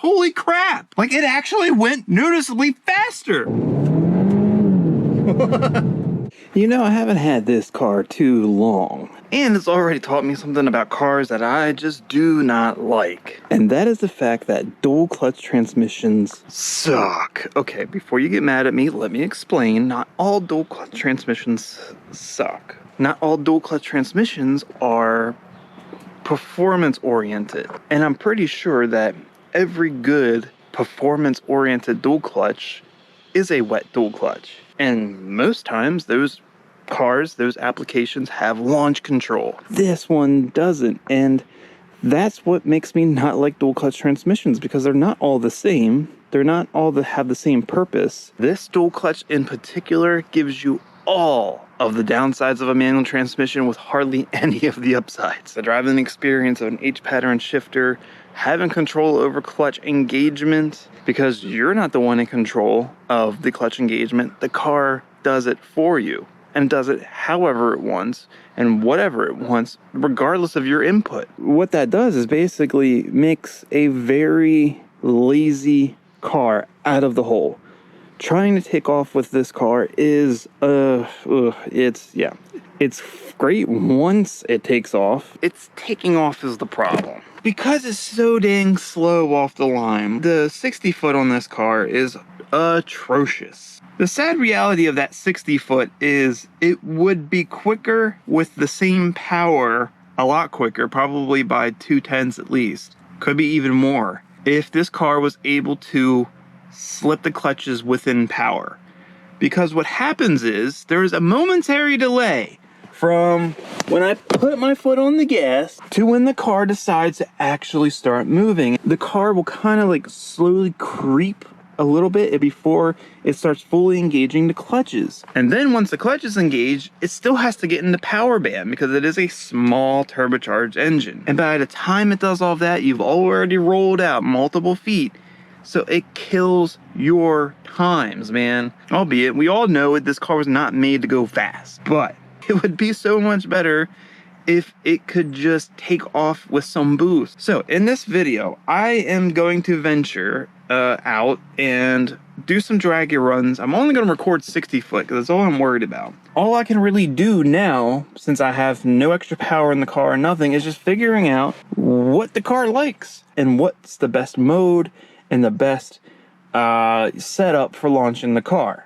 holy crap. Like, it actually went noticeably faster. You know, I haven't had this car too long. And it's already taught me something about cars that I just do not like. And that is the fact that dual clutch transmissions suck. Okay, before you get mad at me, let me explain. Not all dual clutch transmissions suck. Not all dual clutch transmissions are performance oriented. And I'm pretty sure that every good performance oriented dual clutch is a wet dual clutch. And most times those cars, those applications have launch control. This one doesn't, and that's what makes me not like dual clutch transmissions, because they're not all the same. They're not all have the same purpose. This dual clutch in particular gives you all of the downsides of a manual transmission with hardly any of the upsides. The driving experience of an H-pattern shifter, having control over clutch engagement, because you're not the one in control of the clutch engagement. The car does it for you, and does it however it wants and whatever it wants, regardless of your input. What that does is basically makes a very lazy car out of the hole. Trying to take off with this car is, it's great once it takes off. It's taking off is the problem. Because it's so dang slow off the line, the 60 foot on this car is atrocious. The sad reality of that 60 foot is it would be quicker with the same power, a lot quicker, probably by 2/10 at least, could be even more, if this car was able to slip the clutches within power. Because what happens is there's a momentary delay from when I put my foot on the gas to when the car decides to actually start moving. The car will kind of like slowly creep a little bit before it starts fully engaging the clutches. And then once the clutch is engaged, it still has to get into power band because it is a small turbocharged engine. And by the time it does all that, you've already rolled out multiple feet. So it kills your times, man. Albeit, we all know this car was not made to go fast, but it would be so much better if it could just take off with some boost. So in this video, I am going to venture out and do some draggy runs. I'm only gonna record 60 foot because that's all I'm worried about. All I can really do now, since I have no extra power in the car or nothing, is just figuring out what the car likes and what's the best mode and the best setup for launching the car.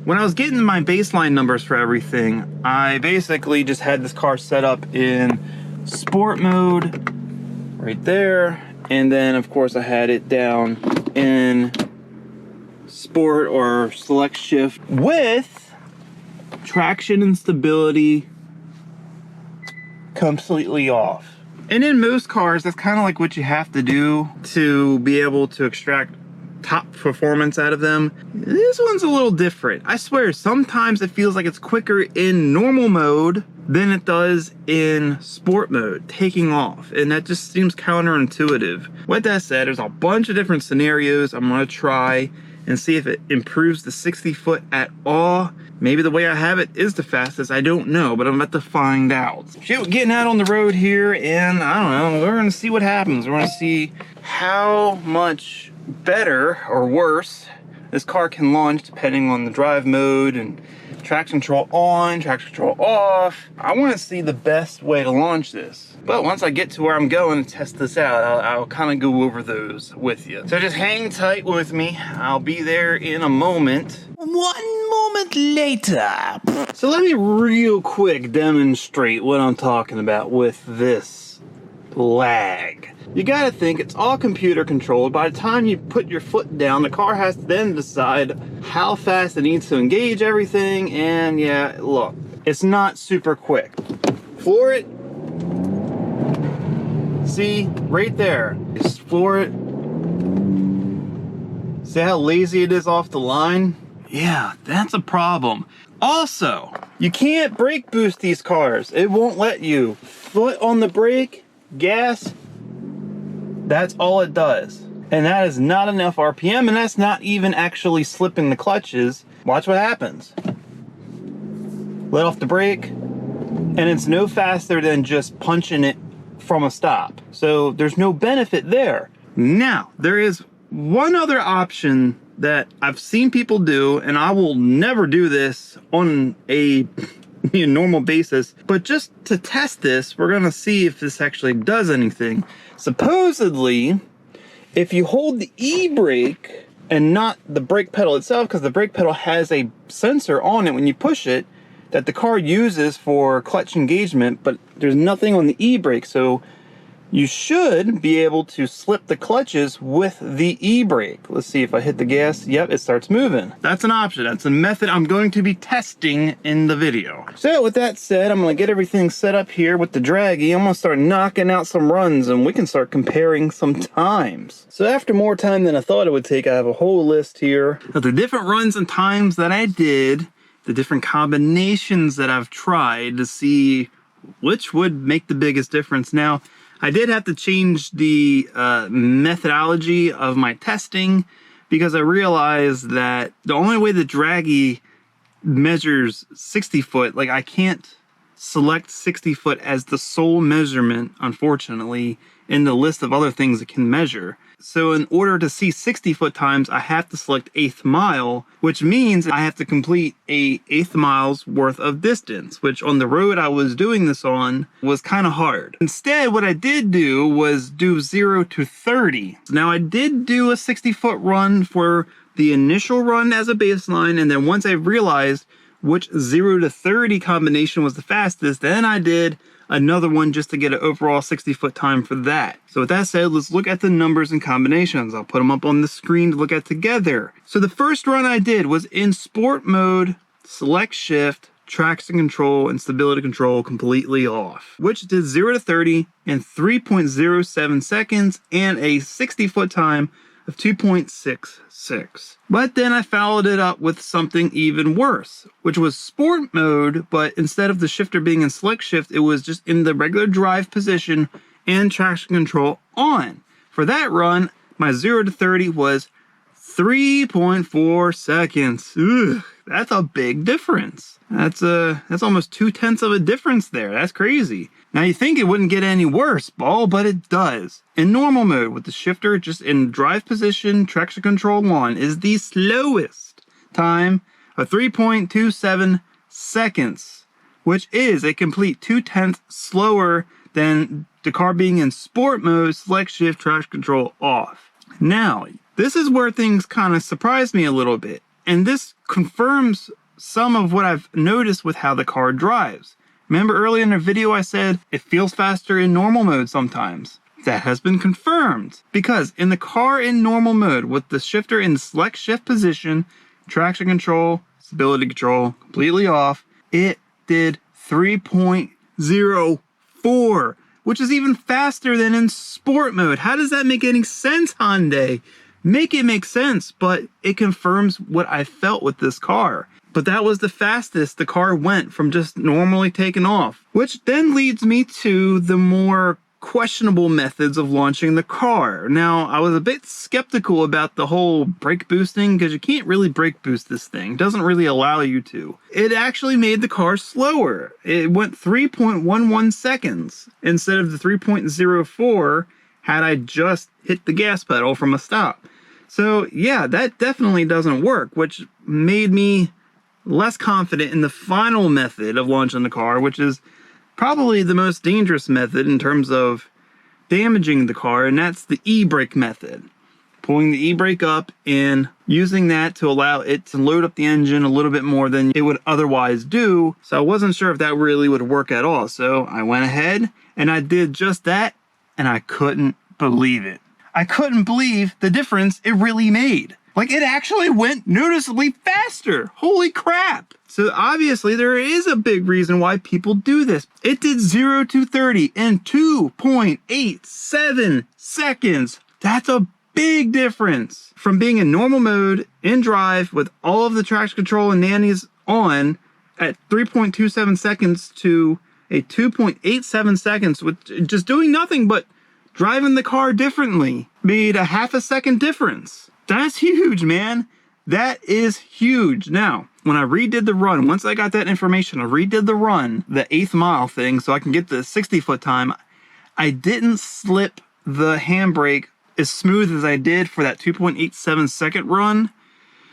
When I was getting my baseline numbers for everything, I basically just had this car set up in sport mode right there. And then of course I had it down in sport or select shift with traction and stability completely off. And in most cars, that's kind of like what you have to do to be able to extract top performance out of them. This one's a little different. I swear, sometimes it feels like it's quicker in normal mode than it does in sport mode, taking off. And that just seems counterintuitive. With that said, there's a bunch of different scenarios I'm gonna try and see if it improves the 60 foot at all. Maybe the way I have it is the fastest, I don't know, but I'm about to find out. Shoot, getting out on the road here, and I don't know, we're gonna see what happens. We're gonna see how much better or worse this car can launch depending on the drive mode and traction control on, traction control off. I wanna see the best way to launch this. But once I get to where I'm going to test this out, I'll kind of go over those with you. So just hang tight with me. I'll be there in a moment. 1 moment later. So let me real quick demonstrate what I'm talking about with this lag. You gotta think it's all computer controlled. By the time you put your foot down, the car has to then decide how fast it needs to engage everything. And yeah, look, it's not super quick. Floor it. See, right there, just floor it. See how lazy it is off the line? Yeah, that's a problem. Also, you can't brake boost these cars. It won't let you. Foot on the brake, gas, that's all it does. And that is not enough RPM, and that's not even actually slipping the clutches. Watch what happens. Let off the brake, and it's no faster than just punching it from a stop. So there's no benefit there. Now, there is one other option that I've seen people do, and I will never do this on a normal basis, but just to test this, we're gonna see if this actually does anything. Supposedly, if you hold the e-brake and not the brake pedal itself, because the brake pedal has a sensor on it when you push it that the car uses for clutch engagement, but there's nothing on the e-brake, so you should be able to slip the clutches with the e-brake. Let's see if I hit the gas. Yep, it starts moving. That's an option. That's a method I'm going to be testing in the video. So with that said, I'm going to get everything set up here with the draggy. I'm going to start knocking out some runs and we can start comparing some times. So after more time than I thought it would take, I have a whole list here of the different runs and times that I did, the different combinations that I've tried to see which would make the biggest difference. Now, I did have to change the methodology of my testing because I realized that the only way the draggy measures 60 foot, like I can't select 60 foot as the sole measurement, unfortunately, in the list of other things it can measure. So in order to see 60 foot times, I have to select 1/8 mile, which means I have to complete a 1/8 miles worth of distance, which on the road I was doing this on was kind of hard. Instead, what I did do was do 0 to 30. Now I did do a 60 foot run for the initial run as a baseline, and then once I realized which 0 to 30 combination was the fastest, then I did another one just to get an overall 60 foot time for that. So with that said, let's look at the numbers and combinations. I'll put them up on the screen to look at together. So the first run I did was in sport mode, select shift, traction control, and stability control completely off, which did 0 to 30 in 3.07 seconds and a 60 foot time of 2.66. But then I followed it up with something even worse, which was sport mode, but instead of the shifter being in select shift, it was just in the regular drive position and traction control on. For that run, my 0 to 30 was 3.4 seconds. Ugh, that's a big difference. That's almost 2/10 of a difference there. That's crazy. Now you think it wouldn't get any worse, ball, but it does. In normal mode with the shifter just in drive position, traction control on, is the slowest time of 3.27 seconds, which is a complete 2/10 slower than the car being in sport mode, select shift, traction control off. Now, this is where things kind of surprised me a little bit, and this confirms some of what I've noticed with how the car drives. Remember earlier in the video I said it feels faster in normal mode sometimes. That has been confirmed because in the car in normal mode with the shifter in select shift position, traction control, stability control completely off, it did 3.04, which is even faster than in sport mode. How does that make any sense, Hyundai? Make it make sense, but it confirms what I felt with this car. But that was the fastest the car went from just normally taking off, which then leads me to the more questionable methods of launching the car. Now, I was a bit skeptical about the whole brake boosting because you can't really brake boost this thing. It doesn't really allow you to. It actually made the car slower. It went 3.11 seconds instead of the 3.04 had I just hit the gas pedal from a stop. So yeah, that definitely doesn't work, which made me less confident in the final method of launching the car, which is probably the most dangerous method in terms of damaging the car, and that's the e-brake method. Pulling the e-brake up and using that to allow it to load up the engine a little bit more than it would otherwise do. So I wasn't sure if that really would work at all. So I went ahead and I did just that, and I couldn't believe it. I couldn't believe the difference it really made. Like, it actually went noticeably faster. Holy crap. So obviously there is a big reason why people do this. It did 0 to 30 in 2.87 seconds. That's a big difference from being in normal mode in drive with all of the traction control and nannies on at 3.27 seconds to a 2.87 seconds with just doing nothing but driving the car differently. Made a half a second difference. That's huge, man. That is huge. Now, when I redid the run, once I got that information, I redid the run, the 1/8 mile thing, so I can get the 60 foot time. I didn't slip the handbrake as smooth as I did for that 2.87 second run.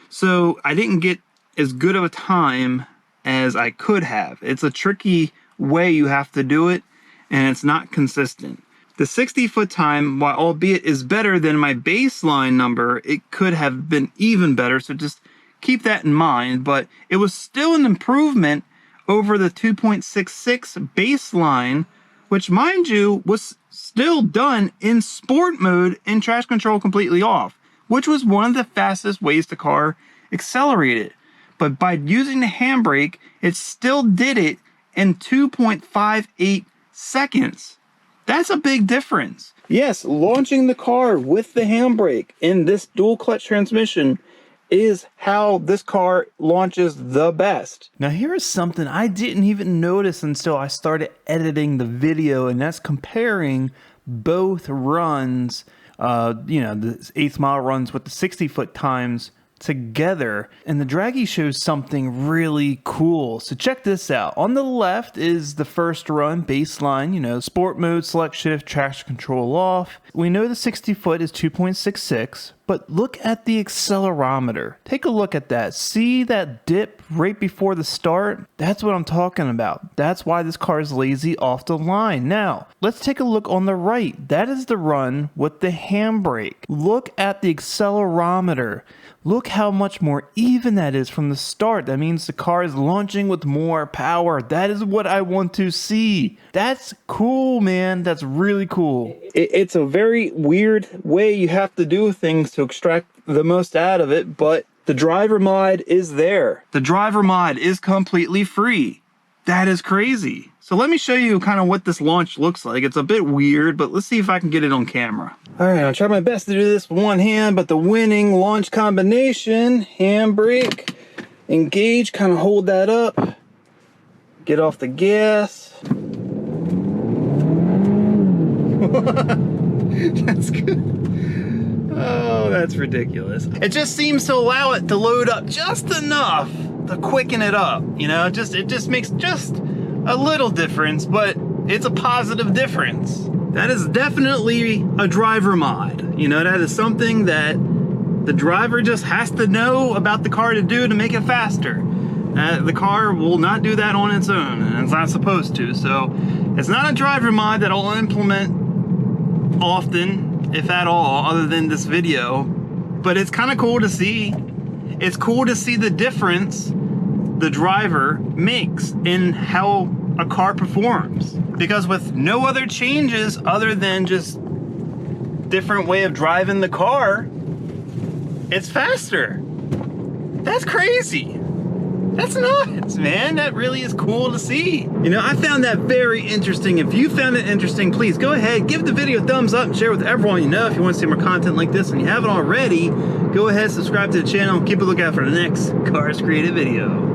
So I didn't get as good of a time as I could have. It's a tricky way you have to do it, and it's not consistent. The 60-foot time, while albeit is better than my baseline number, it could have been even better, so just keep that in mind. But it was still an improvement over the 2.66 baseline, which, mind you, was still done in sport mode and traction control completely off, which was one of the fastest ways the car accelerated. But by using the handbrake, it still did it in 2.58 seconds. That's a big difference. Yes, launching the car with the handbrake in this dual clutch transmission is how this car launches the best. Now here is something I didn't even notice until I started editing the video, and that's comparing both runs, the 8th mile runs with the 60-foot times together, and the Draggy shows something really cool. So check this out. On the left is the first run, baseline, sport mode, select shift, traction control off. We know the 60-foot is 2.66, but look at the accelerometer. Take a look at that. See that dip right before the start? That's what I'm talking about. That's why this car is lazy off the line. Now, let's take a look on the right. That is the run with the handbrake. Look at the accelerometer. Look how much more even that is from the start. That means the car is launching with more power. That is what I want to see. That's cool, man. That's really cool. It's a very weird way you have to do things to extract the most out of it, but the driver mod is there. The driver mod is completely free. That is crazy. So let me show you kind of what this launch looks like. It's a bit weird, but let's see if I can get it on camera. All right, I'll try my best to do this with one hand, but the winning launch combination, handbrake, engage, kind of hold that up, get off the gas. That's good. Oh, that's ridiculous. It just seems to allow it to load up just enough to quicken it up. It just makes just a little difference, but it's a positive difference. That is definitely a driver mod. That is something that the driver just has to know about the car to do to make it faster. The car will not do that on its own, and it's not supposed to. So it's not a driver mod that I'll implement often, if at all, other than this video. But it's kind of cool to see. It's cool to see the difference the driver makes in how a car performs, because with no other changes other than just different way of driving the car, it's faster. That's crazy. That's nuts, man. That really is cool to see. I found that very interesting. If you found it interesting, please go ahead, give the video a thumbs up and share with everyone you know. If you want to see more content like this and you haven't already, go ahead, subscribe to the channel, and keep a lookout for the next Karz Created video.